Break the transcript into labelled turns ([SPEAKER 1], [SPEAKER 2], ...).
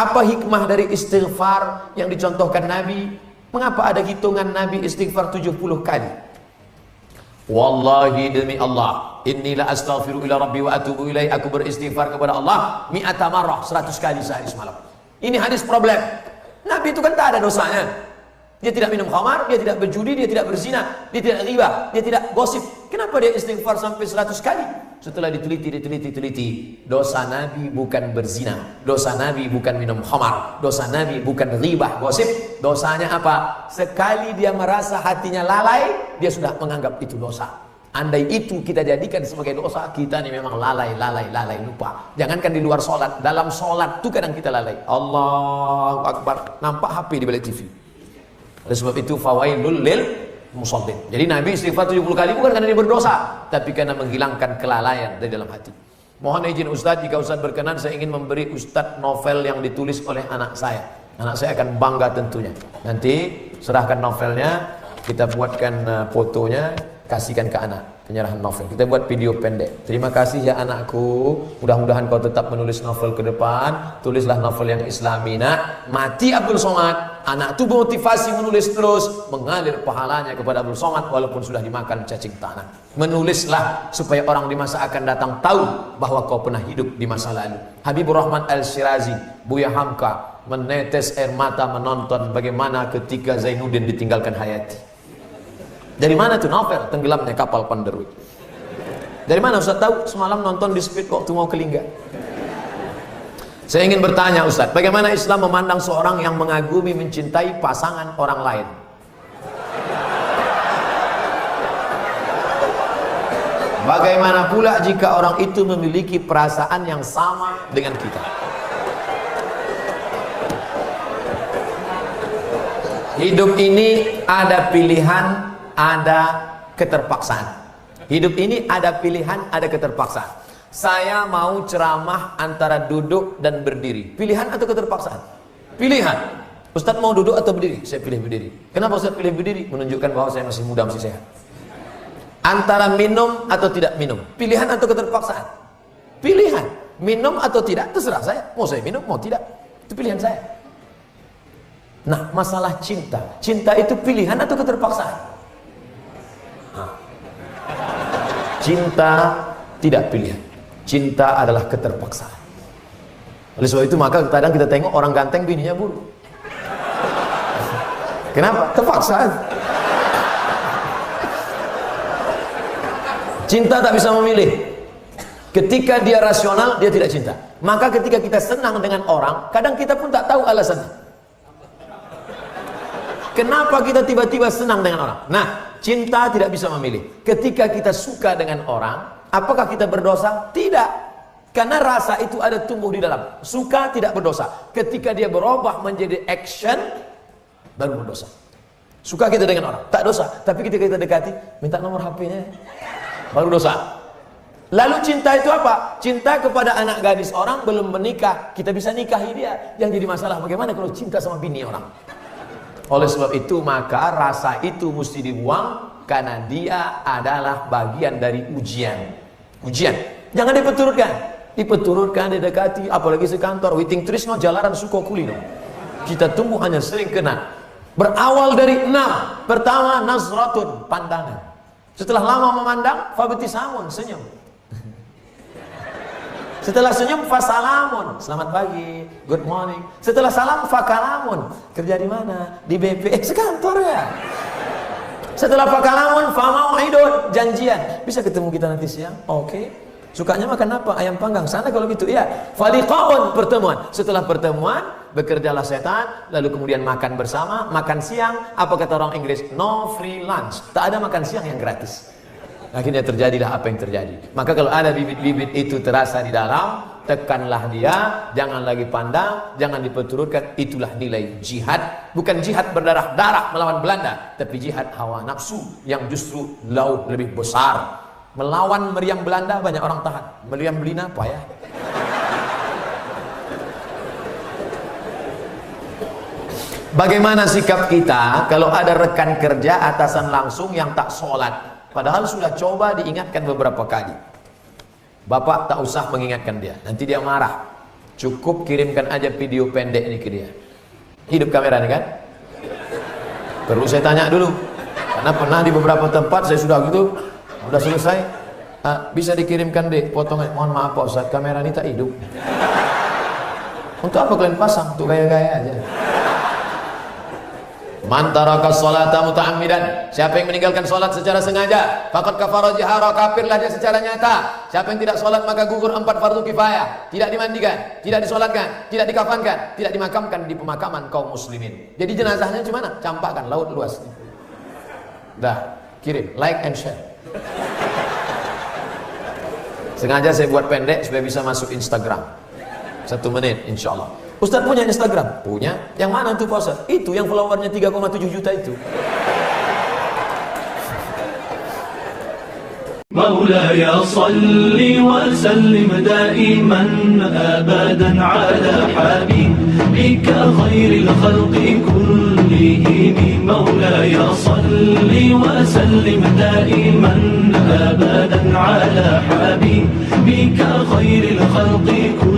[SPEAKER 1] Apa hikmah dari istighfar yang dicontohkan Nabi? Mengapa ada hitungan Nabi istighfar 70 kali? Wallahi demi Allah, inni la astaghfiru ila rabbi wa atubu ilaih. Aku beristighfar kepada Allah mi'ata marrah, 100 kali sehari semalam. Ini hadis problem. Nabi itu kan tak ada dosanya. Dia tidak minum khamar, dia tidak berjudi, dia tidak berzina, dia tidak riba, dia tidak gosip. Kenapa dia istighfar sampai 100 kali? Setelah diteliti, dosa Nabi bukan berzina, dosa Nabi bukan minum khamar, dosa Nabi bukan riba, gosip. Dosanya apa? Sekali dia merasa hatinya lalai, dia sudah menganggap itu dosa. Andai itu kita jadikan sebagai dosa, kita ini memang lalai, lupa. Jangankan di luar sholat, dalam sholat tuh kadang kita lalai. Allahu Akbar, nampak HP di balik TV. Oleh sebab itu fawailul lil musallin. Jadi Nabi istighfar 70 kali bukan karena dia berdosa, tapi karena menghilangkan kelalaian dari dalam hati. Mohon izin Ustadz, jika Ustadz berkenan, saya ingin memberi Ustadz novel yang ditulis oleh anak saya. Anak saya akan bangga tentunya. Nanti serahkan novelnya, kita buatkan fotonya, kasihkan ke anak. Penyerahan novel, kita buat video pendek. Terima kasih ya anakku, mudah-mudahan kau tetap menulis novel ke depan. Tulislah novel yang islami. Nah, mati Abdul Somad, anak itu motivasi menulis terus, mengalir pahalanya kepada Abdul Somad walaupun sudah dimakan cacing tanah. Menulislah supaya orang di masa akan datang tahu bahwa kau pernah hidup di masa lalu. Habibur Rahman Al-Shirazi, Buya Hamka, menetes air mata menonton bagaimana ketika Zainuddin ditinggalkan Hayati. Dari mana tuh novel Tenggelamnya Kapal Panderui? Dari mana Ustaz tahu? Semalam nonton di Speed waktu mau ke Lingga. Saya ingin bertanya Ustaz, bagaimana Islam memandang seorang yang mengagumi, mencintai pasangan orang lain? Bagaimana pula jika orang itu memiliki perasaan yang sama dengan kita? Hidup ini ada pilihan, ada keterpaksaan. Hidup ini ada pilihan, ada keterpaksaan. Saya mau ceramah antara duduk dan berdiri. Pilihan atau keterpaksaan? Pilihan. Ustadz mau duduk atau berdiri? Saya pilih berdiri. Kenapa Ustadz pilih berdiri? Menunjukkan bahwa saya masih muda, masih sehat. Antara minum atau tidak minum. Pilihan atau keterpaksaan? Pilihan. Minum atau tidak, terserah saya. Mau saya minum, mau tidak. Itu pilihan saya. Nah, masalah cinta. Cinta itu pilihan atau keterpaksaan? Cinta tidak pilihan. Cinta adalah keterpaksaan. Oleh sebab itu maka kadang kita tengok orang ganteng bininya buruk. Kenapa? Terpaksaan. Cinta tak bisa memilih. Ketika dia rasional, dia tidak cinta. Maka ketika kita senang dengan orang, kadang kita pun tak tahu alasannya. Kenapa kita tiba-tiba senang dengan orang? Nah, cinta tidak bisa memilih. Ketika kita suka dengan orang, apakah kita berdosa? Tidak. Karena rasa itu ada tumbuh di dalam. Suka tidak berdosa. Ketika dia berubah menjadi action, baru berdosa. Suka kita dengan orang, tak dosa. Tapi ketika kita dekati, minta nomor HP-nya, baru dosa. Lalu cinta itu apa? Cinta kepada anak gadis orang belum menikah, kita bisa nikahi dia. Yang jadi masalah bagaimana kalau cinta sama bini orang? Oleh sebab itu maka rasa itu mesti dibuang, karena dia adalah bagian dari ujian. Ujian. Jangan dipeturutkan. Dipeturutkan, didekati, apalagi sekantor. Witing trisno jalaran suko kulino. Kita tumbuh hanya sering kena. Berawal dari 6. Pertama, nazratun, pandangan. Setelah lama memandang, fabtisamun, senyum. Setelah senyum, fasalamun, selamat pagi, good morning. Setelah salam, fakalamun, kerja di mana? Di BP, sekantor ya. Setelah fakalamun, famau'idun, janjian. Bisa ketemu kita nanti siang? Oke. Sukanya makan apa? Ayam panggang. Sana kalau gitu ya. Faliqaun, pertemuan. Setelah pertemuan, bekerjalah setan, lalu kemudian makan bersama, makan siang. Apa kata orang Inggris? No free lunch. Tak ada makan siang yang gratis. Akhirnya terjadilah apa yang terjadi. Maka kalau ada bibit-bibit itu terasa di dalam, tekanlah dia, jangan lagi pandang, jangan diperturutkan. Itulah nilai jihad. Bukan jihad berdarah-darah melawan Belanda, tapi jihad hawa nafsu yang justru jauh lebih besar. Melawan meriam Belanda banyak orang tahan, meriam Belina apa ya? Bagaimana sikap kita kalau ada rekan kerja atasan langsung yang tak sholat? Padahal sudah coba diingatkan beberapa kali. Bapak tak usah mengingatkan dia, nanti dia marah. Cukup kirimkan aja video pendek ini ke dia. Hidup kamera nih kan? Perlu saya tanya dulu, karena pernah di beberapa tempat saya sudah gitu, udah selesai, bisa dikirimkan deh potongan. Mohon maaf Pak Ustaz, kamera ini tak hidup. Untuk apa kalian pasang? Untuk gaya-gaya aja. Man taraka sholata muta'ammidan, siapa yang meninggalkan sholat secara sengaja, faqad kafara jahara, kafirlah dia secara nyata. Siapa yang tidak sholat maka gugur 4 fardu kifayah, tidak dimandikan, tidak disolatkan, tidak dikafankan, tidak dimakamkan di pemakaman kaum muslimin. Jadi jenazahnya gimana? Campakkan laut luas. Dah, kirim, like and share. Sengaja saya buat pendek supaya bisa masuk Instagram. 1 menit insyaallah. Ustaz punya Instagram? Punya. Yang mana tuh Pak Ustaz? Itu yang followernya 3,7 juta itu.
[SPEAKER 2] مولاي صل وسلم دائما أبدا على حبيبك خير الخلق كلهم مولاي صل وسلم دائما أبدا على حبيبك خير الخلق كلهم